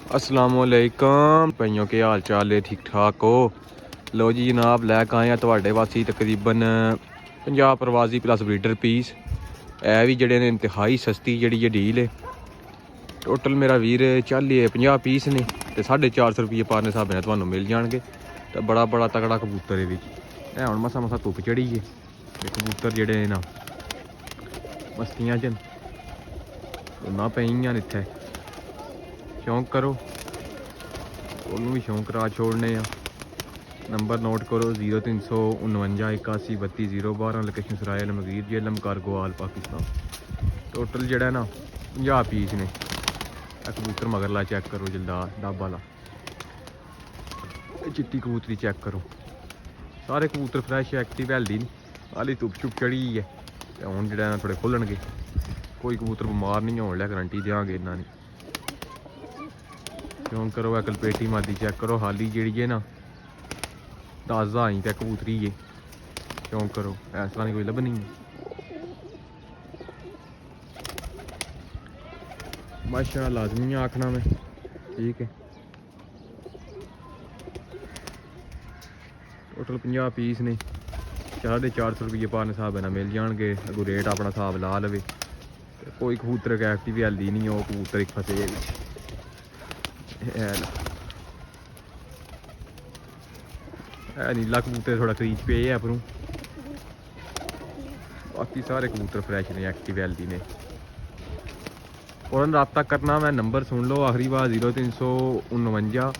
असलामुअलैकुम भाइयों, के हाल चाल है? ठीक ठाक हो? लो जी जनाब, लैके आए हैं तुहाडे वास्ते तकरीबन 50 प्रवासी प्लस ब्रीडर पीस। है भी जड़े ने इंतहाई सस्ती जी डील है। टोटल मेरा वीर 50 पीस ने तो 450 रुपये पर ने हिसाब नाल तुहानूं मिल जाएंगे। तो बड़ा बड़ा तगड़ा कबूतर है भी है। हुण मसा मसा धुप चढ़ी है, कबूतर जड़े ना मस्तियां च ना पईयां इत्थे। शौक करो, ਉਹਨੂੰ भी शौक करा छोड़ने। नंबर नोट करो 0349 81 32 012, लोकेशन सराय मगीर जेलम कारगोवाल पाकिस्तान। टोटल जड़ा ना 50 पीस ने। कबूतर मगरला चेक करो, जलदार डब वाला चिट्टी कबूतरी चेक करो। सारे कबूतर फ्रैश एक्टिव हेल्दी ने। हाली धुप चुप चढ़ी है तो हुण जड़ा थोड़े खुल्लणगे। कोई कबूतर बमार नहीं होने लिया, गारंटी देंगे इन्ना नहीं। शौक करो, अकल पेटी मादी चेक करो। हाली जी है ना 10 आई तो कबूतरी है। शौक करो, इस तरह की कोई लभनी है। माशा लाजमी आखना मैं, ठीक है। टोटल 50 पीस ने, 450 रुपये पर हिसाब ना मिल जाएंगे। अगू रेट अपना हिसाब ला लवे। कोई कबूतर का एक्टिव हेल्दी नहीं हो, कबूतर एक फसे नीला कबूतर थोड़ा क्रीच पे है अपनों। बाकी सारे कबूतर फ्रैश ने, एक्टिव हेल्दी ने। फ़ौरन रब्ता करना। मैं नंबर सुन लो आखिरी बार 0349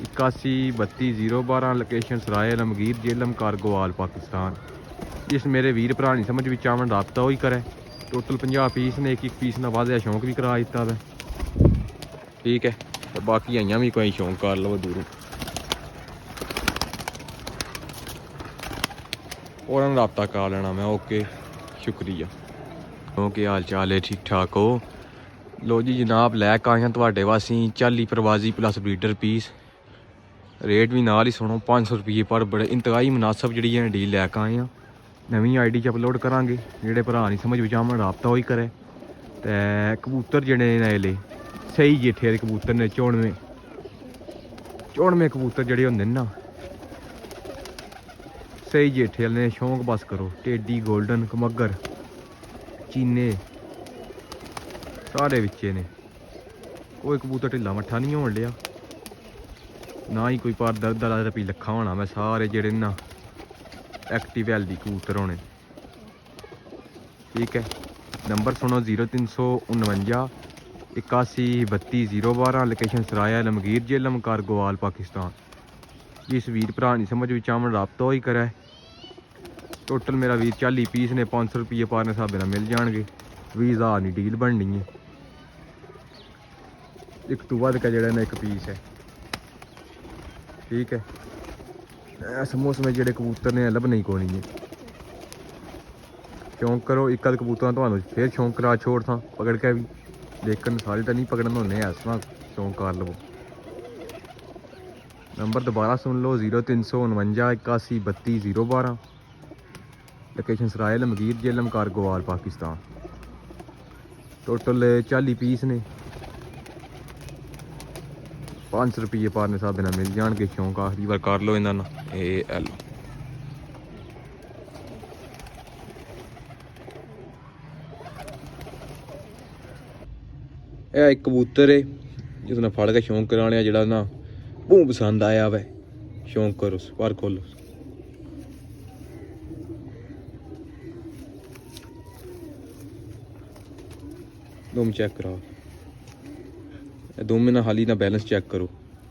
81 32 012, लोकेशन सराय अलमगीर जेलम कारगोवाल पाकिस्तान। जिस मेरे वीर भरा नहीं समझ भी आवन रब्ता ही करे। टोटल 50 पीस ने, एक पीस ना वादा शौक भी करा दिता वै, ठीक है। तो बाकी आइयां भी कोई शौक कर लो दूरों। फ़ौरन रब्ता कर लेना मैं। ओके, शुक्रिया। ओके, हाल चाल है? ठीक ठाक हो? लो जी जनाब, लैके आए हैं तुहाडे वास्ते 40 प्रवासी प्लस ब्रीडर पीस। रेट भी नाल ही सुनो, 500 रुपये पर। बड़े इंतहाई मुनासब जी डील लैके आए हैं। नवीं आई डी च अपलोड करांगे। जेह्ड़े भरा नहीं समझ आवन राबता ही करे। तो कबूतर जेह्ड़े ने सही जेठे दे कबूतर ने। 94 कबूतर जेह्ड़े होंदे ना सही जेठे वाले ने। शौक बस करो। टेडी, गोल्डन, कमगर, चीने सारे बिच्चे ने। कोई कबूतर ढिला मट्ठा नहीं होन लिया, ना ही कोई पर दर्द आला रपी लक्खा होना। मैं सारे जेह्ड़े ना एक्टिव हेल्दी कबूतर होने, ठीक है। नंबर सुनो 0349 81 32 012, लोकेशन सराय अलमगीर जेलम कारगोवाल पाकिस्तान। जिस वीर भरा नहीं समझ भी आवन रब्ता ही करे। टोटल मेरा वीर 40 पीस ने, 500 रुपये पर हिसाब नाल मिल जाएंगे। 20,000 की डील बननी है। एक तो वध का जड़ा ना एक पीस है, ठीक है। इस मौसम जेह्ड़े कबूतर ने लभने ही कोनी है। शौक करो, एक अद कबूतर तो फिर शौक करा छोड़ था पकड़ के भी, लेकिन सारे तो नहीं पकड़न होने। इस तरह शौक कर लवो। नंबर दोबारा सुन लो 0349 81 32 012, लोकेशन सराय अलमगीर जेलम कारगोवाल पाकिस्तान। टोटल 40 पीस ने, 500 रुपये पर हिसाब नाल मिल जाएंगे। शौक आखिरी बार कर लो इन्होंने। यह एक कबूतर है जिसने फड़ के शौक कराने जड़ा ना बहुत पसंद आया वै। शौक करो, पर खोलो। दुम चेक कराओ, दुम ना हाली ना बैलेंस चेक करो।